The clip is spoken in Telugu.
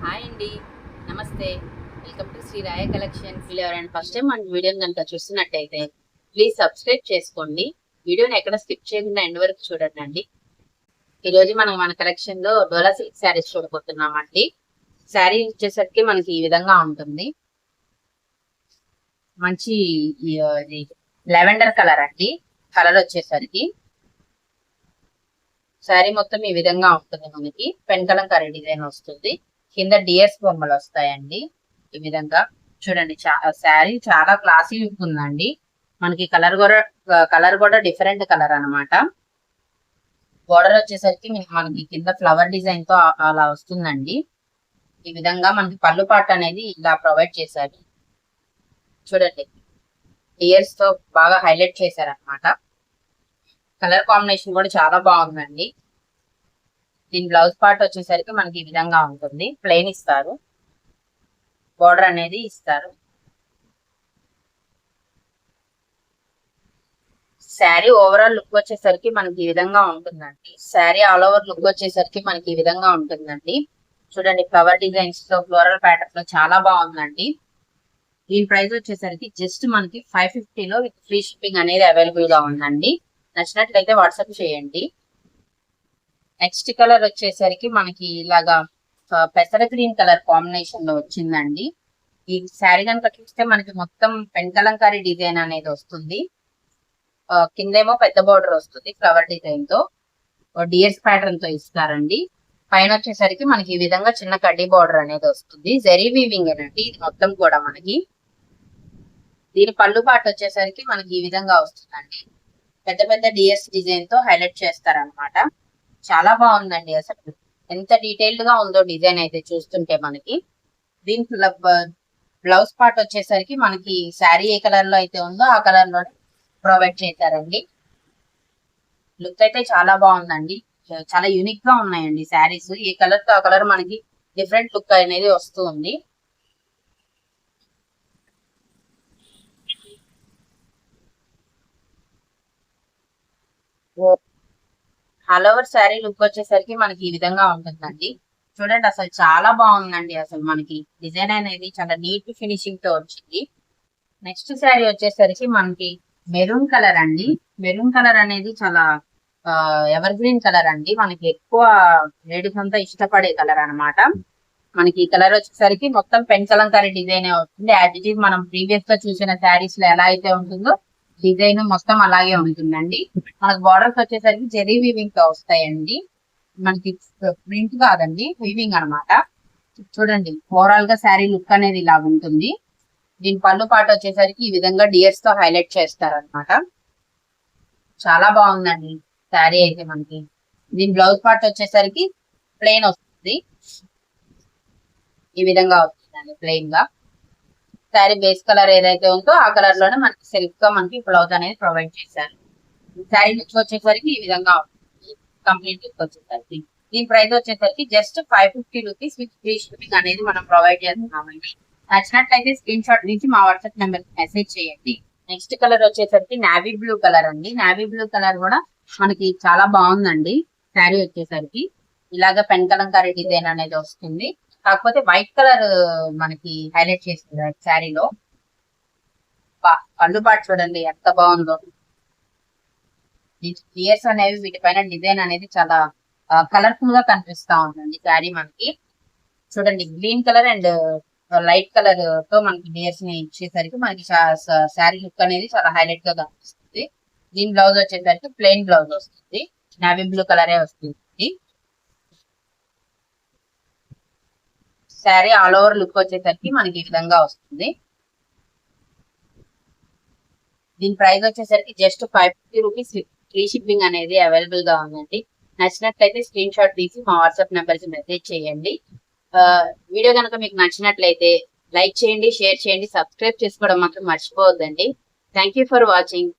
హాయ్ అండి, నమస్తే. వెల్కమ్ టు శ్రీ రాయ కలెక్షన్. వీళ్ళు ఎవరైనా ఫస్ట్ టైం మన వీడియోని కనుక చూస్తున్నట్టయితే ప్లీజ్ సబ్స్క్రైబ్ చేసుకోండి. వీడియోని ఎక్కడ స్కిప్ చేయకుండా ఎండ్ వరకు చూడండి. ఈరోజు మనం మన కలెక్షన్ లో డోలా సిల్క్ శారీస్ చూడబోతున్నామండి. శారీ వచ్చేసరికి మనకి ఈ విధంగా ఉంటుంది. మంచి లెవెండర్ కలర్ అండి. కలర్ వచ్చేసరికి శారీ మొత్తం ఈ విధంగా ఉంటుంది. మనకి పెన్ కలంకారీ డిజైన్ వస్తుంది. కింద డిఎస్ బొమ్మలు వస్తాయండి. ఈ విధంగా చూడండి, శారీ చాలా క్లాసీ లుక్ ఉందండి. మనకి కలర్ కూడా డిఫరెంట్ కలర్ అనమాట. బోర్డర్ వచ్చేసరికి మనకి కింద ఫ్లవర్ డిజైన్ తో అలా వస్తుందండి. ఈ విధంగా మనకి పళ్ళు పాట అనేది ఇలా ప్రొవైడ్ చేశారు. చూడండి, ఇయర్స్ తో బాగా హైలైట్ చేశారనమాట. కలర్ కాంబినేషన్ కూడా చాలా బాగుందండి. దీని బ్లౌజ్ పార్ట్ వచ్చేసరికి మనకి ఈ విధంగా ఉంటుంది. ప్లెయిన్ ఇస్తారు, బోర్డర్ అనేది ఇస్తారు. శారీ ఓవరాల్ లుక్ వచ్చేసరికి మనకి ఈ విధంగా ఉంటుందండి. శారీ ఆల్ ఓవర్ లుక్ వచ్చేసరికి మనకి ఈ విధంగా ఉంటుందండి. చూడండి, ఫ్లవర్ డిజైన్స్ తో ఫ్లోరల్ ప్యాటర్న్ లో చాలా బాగుందండి. దీని ప్రైస్ వచ్చేసరికి జస్ట్ మనకి 550లో విత్ ఫ్రీ షిప్పింగ్ అనేది అవైలబుల్ గా ఉందండి. నచ్చినట్లయితే వాట్సాప్ చేయండి. నెక్స్ట్ కలర్ వచ్చేసరికి మనకి ఇలాగా పెసర గ్రీన్ కలర్ కాంబినేషన్ లో వచ్చిందండి. ఈ శారీ కనుక చూస్తే మనకి మొత్తం పెన్ కలంకారీ డిజైన్ అనేది వస్తుంది. కిందేమో పెద్ద బోర్డర్ వస్తుంది ఫ్లవర్ డిజైన్ తో, డియర్స్ ప్యాటర్న్ తో ఇస్తారండి. పైన వచ్చేసరికి మనకి ఈ విధంగా చిన్న కడ్డీ బోర్డర్ అనేది వస్తుంది. జరీ వీవింగ్ అండి ఇది మొత్తం కూడా మనకి. దీని పళ్ళు పాట వచ్చేసరికి మనకి ఈ విధంగా వస్తుందండి. పెద్ద పెద్ద డియర్స్ డిజైన్ తో హైలైట్ చేస్తారనమాట. చాలా బాగుందండి. అసలు ఎంత డీటెయిల్డ్ గా ఉందో డిజైన్ అయితే చూస్తుంటే మనకి. దీని బ్లౌజ్ పార్ట్ వచ్చేసరికి మనకి శారీ ఏ కలర్ లో అయితే ఉందో ఆ కలర్ లో ప్రొవైడ్ చేశారండి. లుక్ అయితే చాలా బాగుందండి. చాలా యూనిక్ గా ఉన్నాయండి శారీస్. ఏ కలర్ తో ఆ కలర్ మనకి డిఫరెంట్ లుక్ అనేది వస్తుంది. ఆల్ ఓవర్ శారీ లుక్ వచ్చేసరికి మనకి ఈ విధంగా ఉంటుందండి. చూడండి, అసలు చాలా బాగుందండి. అసలు మనకి డిజైన్ అనేది చాలా నీట్ ఫినిషింగ్ తో వచ్చింది. నెక్స్ట్ శారీ వచ్చేసరికి మనకి మెరూన్ కలర్ అండి. మెరూన్ కలర్ అనేది చాలా ఎవర్ గ్రీన్ కలర్ అండి. మనకి ఎక్కువ లేడీస్ అంతా ఇష్టపడే కలర్ అనమాట. మనకి ఈ కలర్ వచ్చేసరికి మొత్తం పెన్ కలంకారీ డిజైన్ అవుతుంది. యాజ్ ఇట్ ఈస్ మనం ప్రీవియస్ గా చూసిన శారీస్ లో ఎలా అయితే ఉంటుందో డిజైన్ మొత్తం అలాగే ఉంటుందండి. మనకి బార్డర్స్ వచ్చేసరికి జెరీ వీవింగ్ తో వస్తాయండి. మనకి ప్రింట్ కాదండి, వీవింగ్ అనమాట. చూడండి, ఓవరాల్ గా శారీ లుక్ అనేది ఇలా ఉంటుంది. దీని పళ్ళు పాట వచ్చేసరికి ఈ విధంగా డియర్స్ తో హైలైట్ చేస్తారనమాట. చాలా బాగుందండి శారీ అయితే మనకి. దీని బ్లౌజ్ పార్ట్ వచ్చేసరికి ప్లెయిన్ వస్తుంది. ఈ విధంగా వస్తుందండి ప్లెయిన్ గా. శారీ బేస్ కలర్ ఏదైతే ఉందో ఆ కలర్ లోనే మనకి సెల్ఫ్ గా మనకి బ్లౌజ్ అనేది ప్రొవైడ్ చేశారు. శారీ లుక్ వచ్చేసరికి ఈ విధంగా ఉంటుంది. కంప్లీట్ లుక్ వచ్చేసరికి దీని ప్రైస్ వచ్చేసరికి just 550 rupees with free shipping అనేది మనం ప్రొవైడ్ చేస్తున్నామండి. నచ్చినట్లయితే స్క్రీన్ షాట్ నుంచి మా వాట్సాప్ నెంబర్ కి మెసేజ్ చేయండి. నెక్స్ట్ కలర్ వచ్చేసరికి నావీ బ్లూ కలర్ అండి. నావీ బ్లూ కలర్ కూడా మనకి చాలా బాగుందండి. శారీ వచ్చేసరికి ఇలాగ పెన్ కలంకారీ డిజైన్ అనేది వస్తుంది. కాకపోతే వైట్ కలర్ మనకి హైలైట్ చేస్తుంది శారీలో. పళ్ళు పాటు చూడండి ఎంత బాగుందో. ఇయర్స్ అనేవి వీటిపైన డిజైన్ అనేది చాలా కలర్ఫుల్ గా కనిపిస్తా ఉందండి శారీ మనకి. చూడండి, green colour and light colour తో మనకి డియర్స్ ని ఇచ్చేసరికి మనకి శారీ లుక్ అనేది చాలా హైలైట్ గా కనిపిస్తుంది. దీని బ్లౌజ్ వచ్చేసరికి ప్లెయిన్ బ్లౌజ్ వస్తుంది. నావీ బ్లూ కలరే వస్తుంది. శారీ ఆల్ ఓవర్ లుక్ వచ్చేసరికి మనకి ఈ విధంగా వస్తుంది. దీని ప్రైస్ వచ్చేసరికి జస్ట్ 550 రూపీస్ ఫ్రీ షిప్పింగ్ అనేది అవైలబుల్ గా ఉందండి. నచ్చినట్లయితే స్క్రీన్ షాట్ తీసి మా వాట్సాప్ నెంబర్ కి మెసేజ్ చేయండి. వీడియో కనుక మీకు నచ్చినట్లయితే లైక్ చేయండి, షేర్ చేయండి, సబ్స్క్రైబ్ చేసుకోవడం మాత్రం మర్చిపోవద్దండి. Thank you for watching.